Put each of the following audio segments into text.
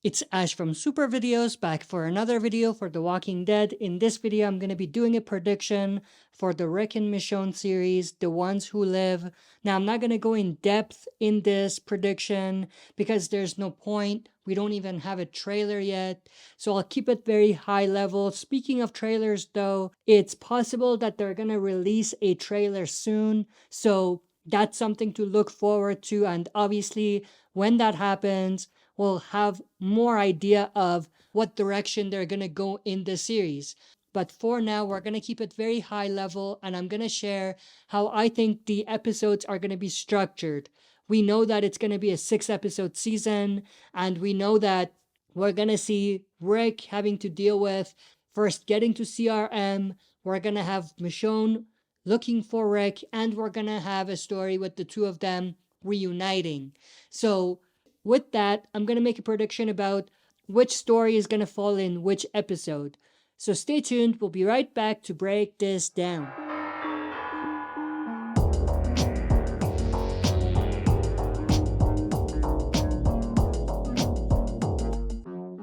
It's Ash from SuperVideos back for another video for The Walking Dead. In this video, I'm going to be doing a prediction for the Rick and Michonne series, The Ones Who Live. Now, I'm not going to go in depth in this prediction because there's no point. We don't even have a trailer yet, so I'll keep it very high level. Speaking of trailers though, it's possible that they're going to release a trailer soon, so that's something to look forward to, and obviously when that happens, we'll have more idea of what direction they're going to go in the series. But for now, we're going to keep it very high level, and I'm going to share how I think the episodes are going to be structured. We know that it's going to be a 6-episode season, and we know that we're going to see Rick having to deal with first getting to CRM. We're going to have Michonne looking for Rick, and we're going to have a story with the two of them reuniting. So with that, I'm going to make a prediction about which story is going to fall in which episode. So stay tuned, we'll be right back to break this down.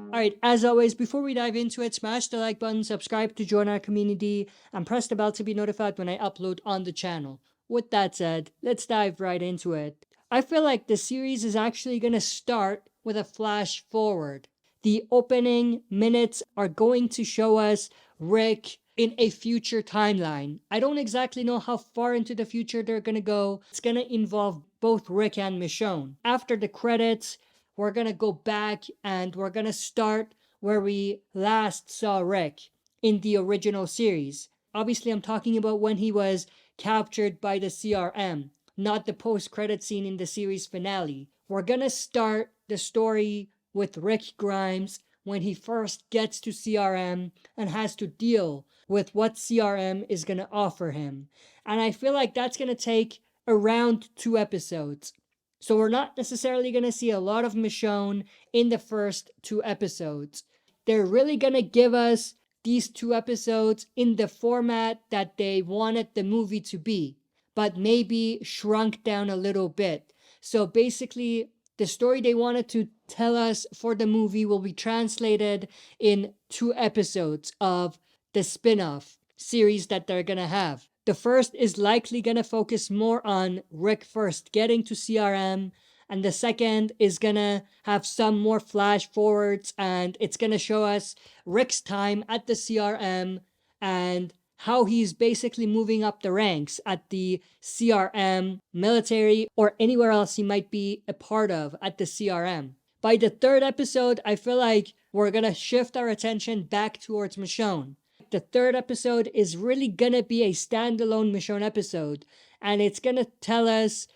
Alright, as always, before we dive into it, smash the like button, subscribe to join our community, and press the bell to be notified when I upload on the channel. With that said, let's dive right into it. I feel like the series is actually going to start with a flash forward. The opening minutes are going to show us Rick in a future timeline. I don't exactly know how far into the future they're going to go. It's going to involve both Rick and Michonne. After the credits, we're going to go back and we're going to start where we last saw Rick in the original series. Obviously, I'm talking about when he was captured by the CRM, not the post-credit scene in the series finale. We're going to start the story with Rick Grimes when he first gets to CRM and has to deal with what CRM is going to offer him. And I feel like that's going to take around 2 episodes. So we're not necessarily going to see a lot of Michonne in the first 2 episodes. They're really going to give us these 2 episodes in the format that they wanted the movie to be, but maybe shrunk down a little bit. So basically, the story they wanted to tell us for the movie will be translated in 2 episodes of the spin-off series that they're going to have. The first is likely going to focus more on Rick first getting to CRM, and the second is going to have some more flash forwards, and it's going to show us Rick's time at the CRM and how he's basically moving up the ranks at the CRM military or anywhere else he might be a part of at the CRM. By the 3rd episode, I feel like we're going to shift our attention back towards Michonne. The 3rd episode is really going to be a standalone Michonne episode, and it's going to tell us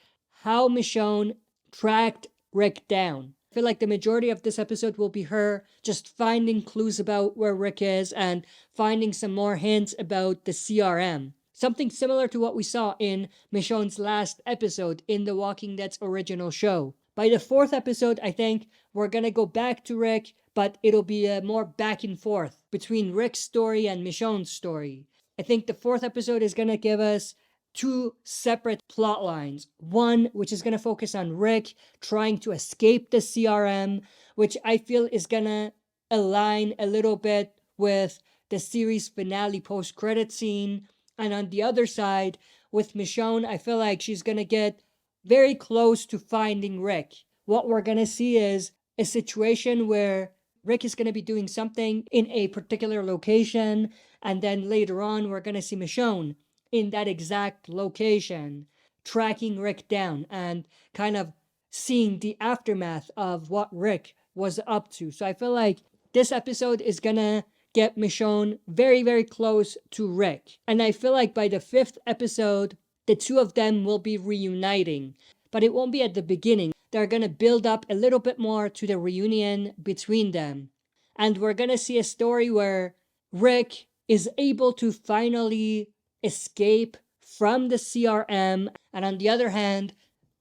how Michonne tracked Rick down. I feel like the majority of this episode will be her just finding clues about where Rick is and finding some more hints about the CRM. Something similar to what we saw in Michonne's last episode in The Walking Dead's original show. By the 4th episode, I think we're gonna go back to Rick, but it'll be more back and forth between Rick's story and Michonne's story. I think the 4th episode is gonna give us 2 separate plot lines. One, which is going to focus on Rick trying to escape the CRM, which I feel is going to align a little bit with the series finale post-credit scene. And on the other side, with Michonne, I feel like she's going to get very close to finding Rick. What we're going to see is a situation where Rick is going to be doing something in a particular location, and then later on, we're going to see Michonne in that exact location, tracking Rick down and kind of seeing the aftermath of what Rick was up to. So I feel like this episode is gonna get Michonne very, very close to Rick. And I feel like by the 5th episode, the two of them will be reuniting. But it won't be at the beginning. They're gonna build up a little bit more to the reunion between them. And we're gonna see a story where Rick is able to finally escape from the CRM, and on the other hand,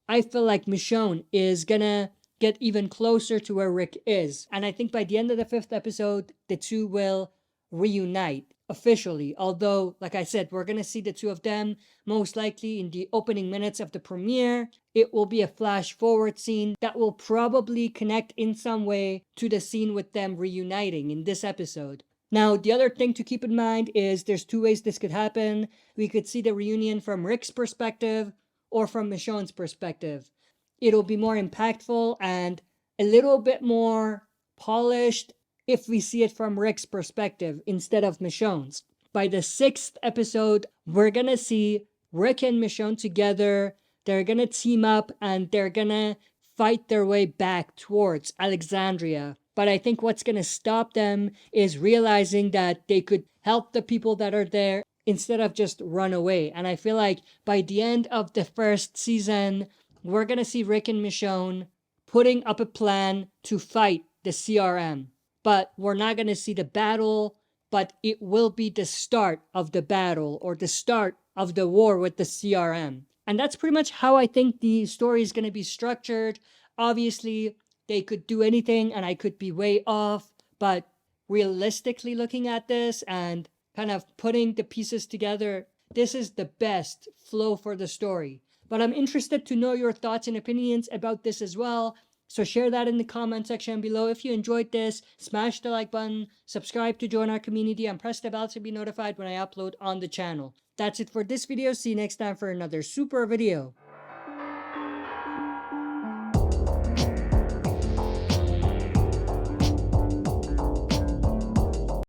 I feel like Michonne is gonna get even closer to where Rick is. And I think by the end of the 5th episode, the two will reunite officially. Although, like I said, we're going to see the two of them most likely in the opening minutes of the premiere. It will be a flash forward scene that will probably connect in some way to the scene with them reuniting in this episode. Now, the other thing to keep in mind is there's two ways this could happen. We could see the reunion from Rick's perspective or from Michonne's perspective. It'll be more impactful and a little bit more polished if we see it from Rick's perspective instead of Michonne's. By the 6th episode, we're gonna see Rick and Michonne together. They're gonna team up and they're gonna fight their way back towards Alexandria. But I think what's gonna stop them is realizing that they could help the people that are there instead of just run away. And I feel like by the end of the first season, we're gonna see Rick and Michonne putting up a plan to fight the CRM. But we're not going to see the battle, but it will be the start of the battle or the start of the war with the CRM. And that's pretty much how I think the story is going to be structured. Obviously, they could do anything and I could be way off, but realistically looking at this and kind of putting the pieces together, this is the best flow for the story. But I'm interested to know your thoughts and opinions about this as well. So share that in the comment section below. If you enjoyed this, smash the like button, subscribe to join our community, and press the bell to be notified when I upload on the channel. That's it for this video. See you next time for another super video.